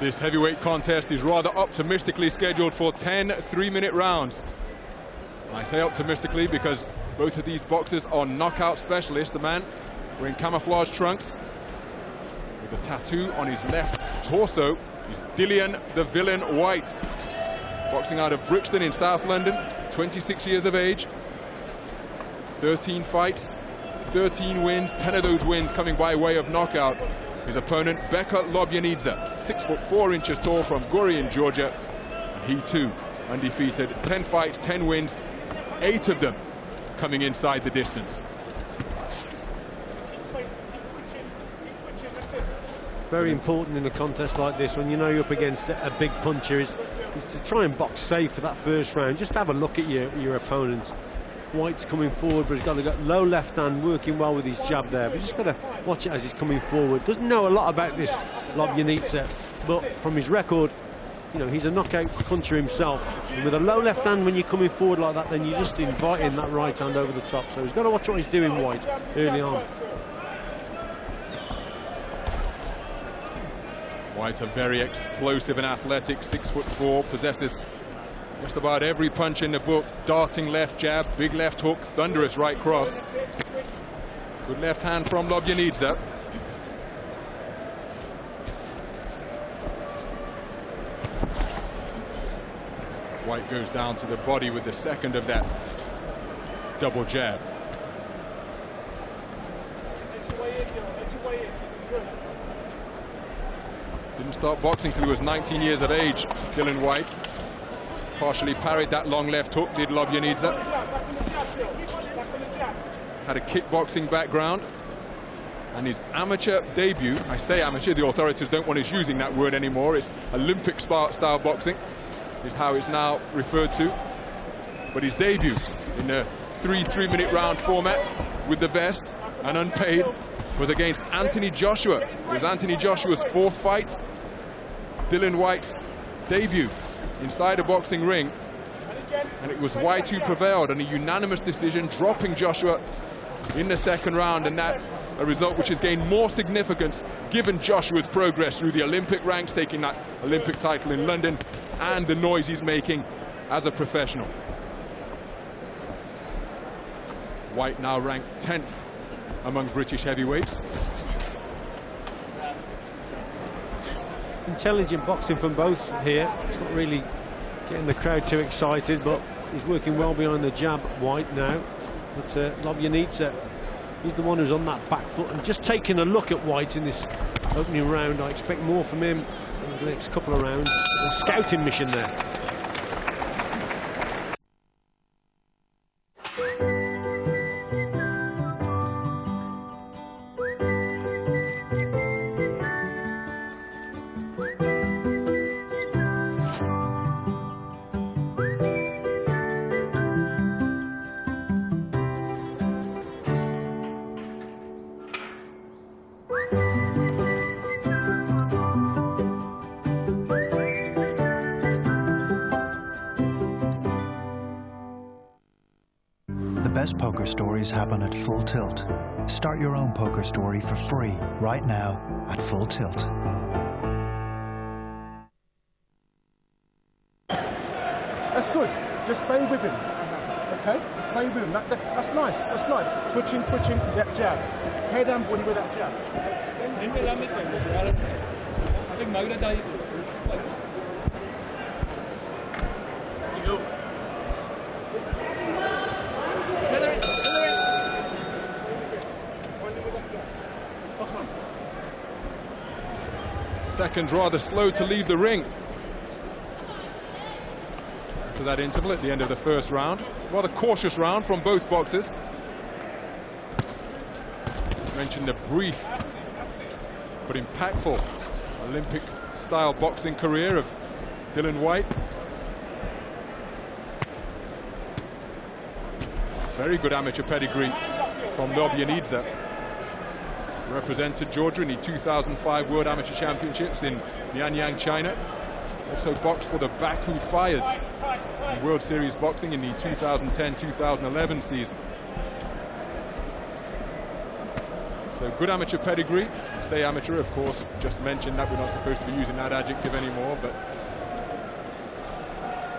This heavyweight contest is rather optimistically scheduled for 10 3-minute rounds. I say optimistically because both of these boxers are knockout specialists. The man wearing camouflage trunks with a tattoo on his left torso is Dillian the Villain Whyte, boxing out of Brixton in South London, 26 years of age, 13 fights, 13 wins, 10 of those wins coming by way of knockout. His opponent, Beka Lobjanidze, 6'4" tall from Gori in Georgia. He too undefeated, 10 fights, 10 wins, 8 of them coming inside the distance. Very important in a contest like this, when you know you're up against a big puncher, is to try and box safe for that first round. Just have a look at your opponent. Whyte's coming forward, but he's got a low left hand, working well with his jab there. But just got to watch it as he's coming forward. Doesn't know a lot about this Lobjanidze, but from his record, you know, he's a knockout puncher himself. And with a low left hand, when you're coming forward like that, then you're just inviting that right hand over the top. So he's got to watch what he's doing, Whyte, early on. Whyte, a very explosive and athletic 6'4", possesses just about every punch in the book. Darting left jab, big left hook, thunderous right cross. Good left hand from Lobjanidze. Whyte goes down to the body with the second of that double jab. Didn't start boxing till he was 19 years of age, Dillian Whyte. Partially parried that long left hook, did Lobjanidze. Had a kickboxing background. And his amateur debut, I say amateur, the authorities don't want us using that word anymore, it's Olympic style boxing, is how it's now referred to. But his debut in a 3-minute round format with the vest and unpaid was against Anthony Joshua. It was Anthony Joshua's 4th fight. Dillian Whyte's debut inside a boxing ring, and it was Whyte who prevailed on a unanimous decision, dropping Joshua in the 2nd round, and that a result which has gained more significance given Joshua's progress through the Olympic ranks, taking that Olympic title in London, and the noise he's making as a professional. Whyte now ranked 10th among British heavyweights. Intelligent boxing from both here. It's not really getting the crowd too excited, but he's working well behind the jab, Whyte now. But Lobjanidze, he's the one who's on that back foot and just taking a look at Whyte in this opening round. I expect more from him in the next couple of rounds. A scouting mission there. The best poker stories happen at Full Tilt. Start your own poker story for free right now at Full Tilt. That's good. Just stay with him. Okay? Just stay with him. That's nice. That's nice. Twitching, that jab. Head and body with that jab. Second rather slow to leave the ring. To that interval at the end of the 1st round. Rather cautious round from both boxers. Mentioned the brief but impactful Olympic style boxing career of Dillian Whyte. Very good amateur pedigree from Lobjanidze. Represented Georgia in the 2005 World Amateur Championships in Mianyang, China. Also boxed for the Baku Fires in World Series boxing in the 2010-2011 season. So good amateur pedigree. I say amateur, of course, just mentioned that we're not supposed to be using that adjective anymore, but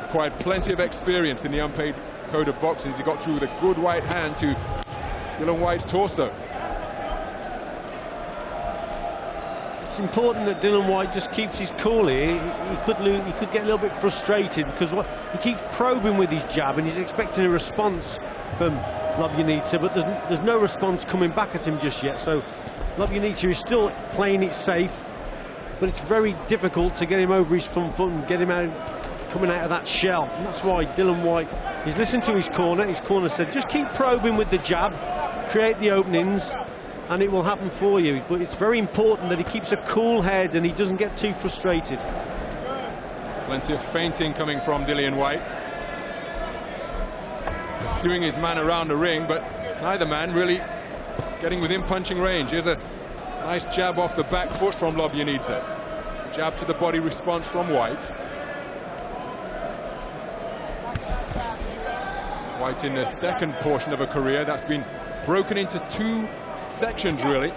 acquired plenty of experience in the unpaid code of boxing as he got through with a good right hand to Dillian Whyte's torso. It's important that Dillian Whyte just keeps his cool here. He could get a little bit frustrated because he keeps probing with his jab and he's expecting a response from Lobjanidze, but there's no response coming back at him just yet. So Lobjanidze is still playing it safe, but it's very difficult to get him over his front foot and get him coming out of that shell. And that's why Dillian Whyte, he's listened to his corner. His corner said, just keep probing with the jab, create the openings, and it will happen for you. But it's very important that he keeps a cool head and he doesn't get too frustrated. Plenty of feinting coming from Dillian Whyte, pursuing his man around the ring, but neither man really getting within punching range. Here's a nice jab off the back foot from Lobjanidze. Jab to the body response from Whyte. Whyte in the second portion of a career that's been broken into two sections, really.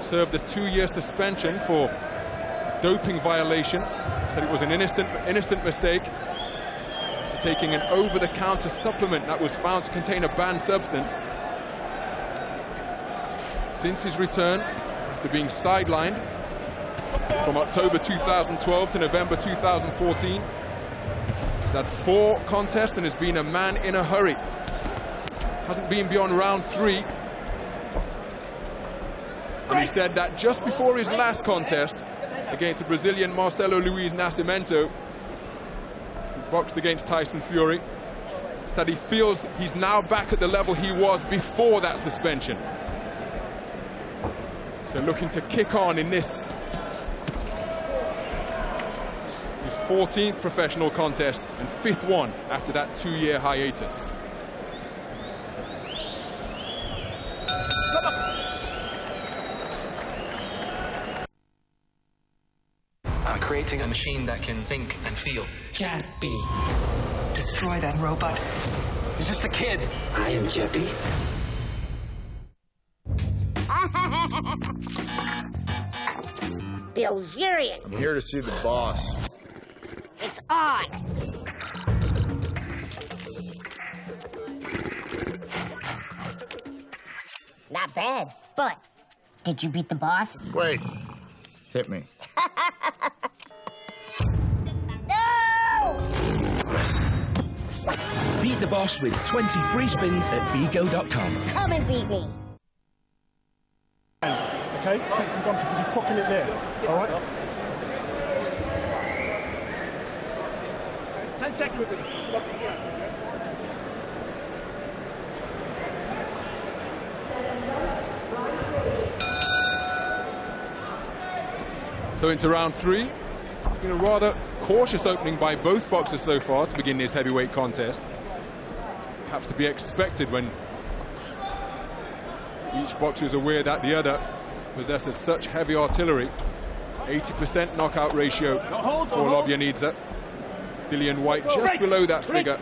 Served a 2-year suspension for doping violation. Said it was an innocent mistake after taking an over-the-counter supplement that was found to contain a banned substance. Since his return, after being sidelined from October 2012 to November 2014, he's had 4 contests and has been a man in a hurry. Hasn't been beyond round 3. And he said that just before his last contest against the Brazilian Marcelo Luiz Nascimento, who boxed against Tyson Fury, that he feels he's now back at the level he was before that suspension. So looking to kick on in this, his 14th professional contest and 5th one after that 2-year hiatus. I'm creating a machine that can think and feel. Can't be. Destroy that robot. Is this the kid? I am Jeppy. Bilzerian. I'm here to see the boss. It's on. Not bad, but did you beat the boss? Wait. Hit me. No! Beat the boss with 20 free spins at Beko.com. Come and beat me. Okay, take some gum because he's cocking it there. All right. 10 seconds. So into round 3. A rather cautious opening by both boxers so far to begin this heavyweight contest. Perhaps to be expected when each boxer is aware that the other possesses such heavy artillery. 80% knockout ratio for Lobjanidze. Dillian Whyte just below that figure,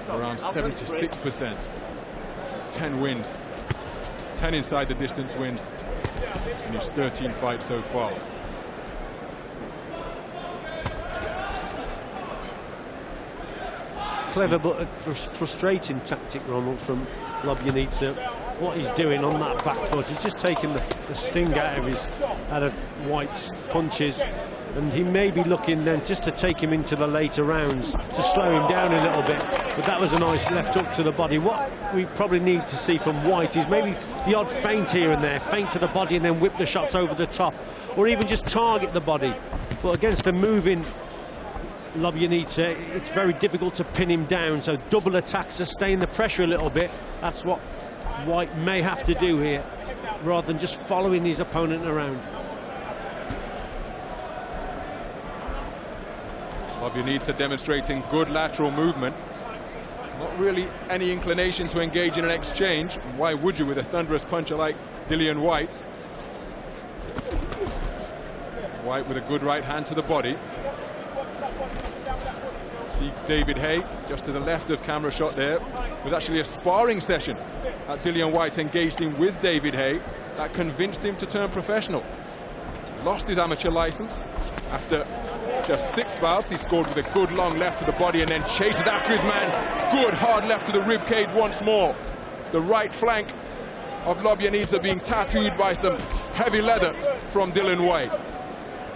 around 76%. 10 wins, 10 inside the distance wins in his 13 fights so far. Clever but frustrating tactic, Ronald, from Lobjanidze. What he's doing on that back foot, he's just taking the sting out of Whyte's punches, and he may be looking then just to take him into the later rounds to slow him down a little bit. But that was a nice left hook to the body. What we probably need to see from Whyte is maybe the odd feint here and there, feint to the body and then whip the shots over the top, or even just target the body. But against a moving Lobjanidze, it's very difficult to pin him down, so double attack, sustain the pressure a little bit. That's what Whyte may have to do here, rather than just following his opponent around. Lobjanidze demonstrating good lateral movement. Not really any inclination to engage in an exchange. Why would you with a thunderous puncher like Dillian Whyte? Whyte with a good right hand to the body. See David Haye just to the left of camera shot there. It was actually a sparring session that Dillian Whyte engaged in with David Haye. that convinced him to turn professional. Lost his amateur license after just 6 bouts. He scored with a good long left to the body and then chases after his man. Good hard left to the rib cage once more. The right flank of Lobjanidze being tattooed by some heavy leather from Dillian Whyte.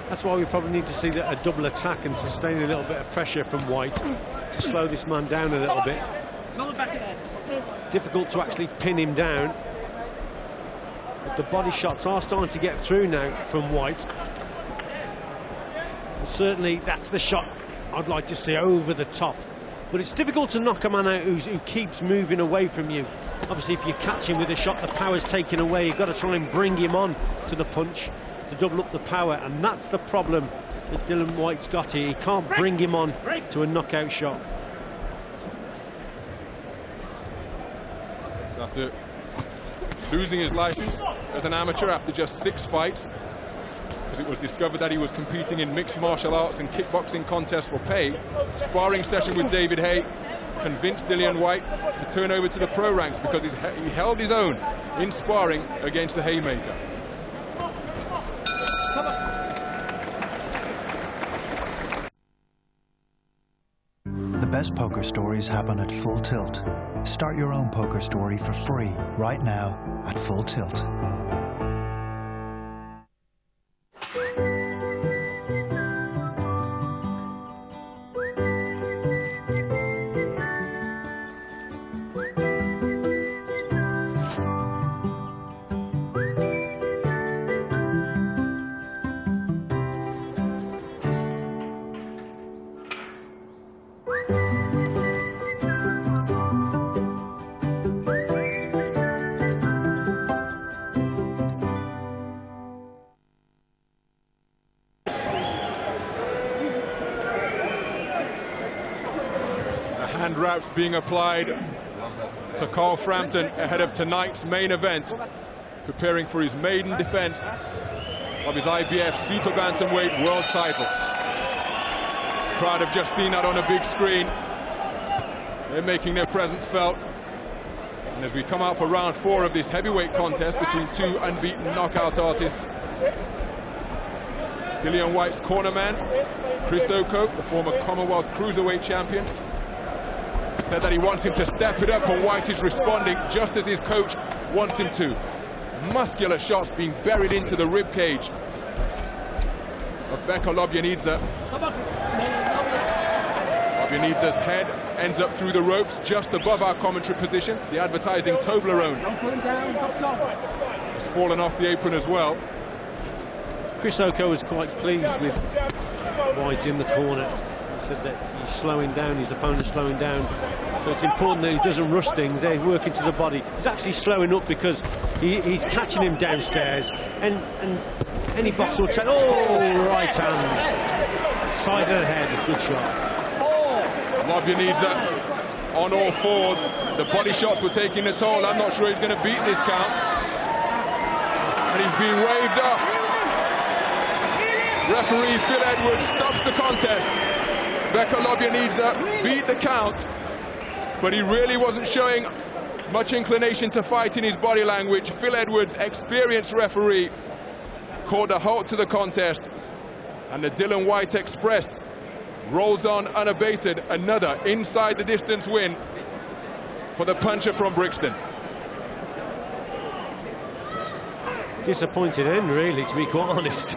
That's why we probably need to see a double attack and sustain a little bit of pressure from Whyte to slow this man down a little bit. Difficult to actually pin him down. The body shots are starting to get through now from Whyte. Certainly that's the shot I'd like to see, over the top. But it's difficult to knock a man out who keeps moving away from you. Obviously, if you catch him with a shot, the power's taken away. You've got to try and bring him on to the punch to double up the power, and that's the problem that Dillian Whyte's got here. He can't bring him on to a knockout shot. So after losing his license as an amateur after just 6 fights, because it was discovered that he was competing in mixed martial arts and kickboxing contests for pay, sparring session with David Haye convinced Dillian Whyte to turn over to the pro ranks, because he held his own in sparring against the Haymaker. The best poker stories happen at Full Tilt. Start your own poker story for free right now at Full Tilt. Hand wraps being applied to Carl Frampton ahead of tonight's main event, preparing for his maiden defense of his IBF Super Bantamweight world title. Crowd have just seen that on a big screen. They're making their presence felt. And as we come out for round 4 of this heavyweight contest between 2 unbeaten knockout artists, Dillian Whyte's cornerman, Chris Oko, the former Commonwealth Cruiserweight champion, said that he wants him to step it up, and Whyte is responding just as his coach wants him to. Muscular shots being buried into the rib cage of Beka Lobjanidze. Lobjanidze's head ends up through the ropes just above our commentary position. The advertising Toblerone has fallen off the apron as well. Chris Oko was quite pleased with Whyte in the corner. He said that he's slowing down, his opponent's slowing down, so it's important that he doesn't rush things. They work into the body. He's actually slowing up because he's catching him downstairs, and any boxer will try. Oh, right hand, side of the head, good shot. Lobjanidze on all fours. The body shots were taking a toll. I'm not sure he's going to beat this count, and he's being waved off. Referee Phil Edwards stops the contest. Beka Lobjanidze beat the count, but he really wasn't showing much inclination to fight in his body language. Phil Edwards, experienced referee, called a halt to the contest, and the Dillian Whyte Express rolls on unabated. Another inside the distance win for the puncher from Brixton. Disappointed end, really, to be quite honest.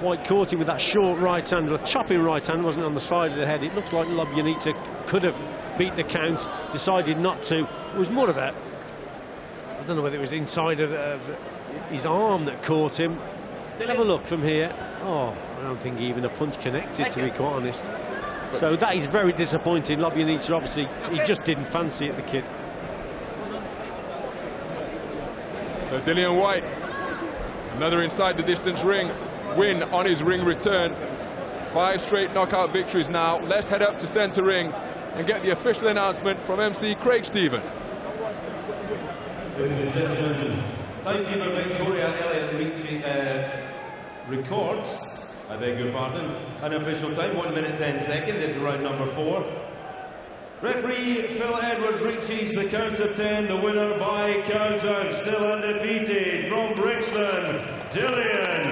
Whyte caught him with that short right hand, a chopping right hand, wasn't on the side of the head. It looks like Lobjanidze could have beat the count, decided not to. It was more of a, I don't know whether it was inside of his arm that caught him. Let's have a look from here. Oh, I don't think even a punch connected, to be quite honest. So that is very disappointing. Lobjanidze, obviously, he just didn't fancy it, the kid. So Dillian Whyte, another inside the distance ring win on his ring return. 5 straight knockout victories now. Let's head up to centre ring and get the official announcement from MC Craig Stephen. Ladies and gentlemen, timekeeper Victoria Elliott records, I beg your pardon, an official time, 1 minute 10 seconds into round number 4. Referee Phil Edwards reaches the count of 10. The winner by count out, still undefeated from Brixton, Dillian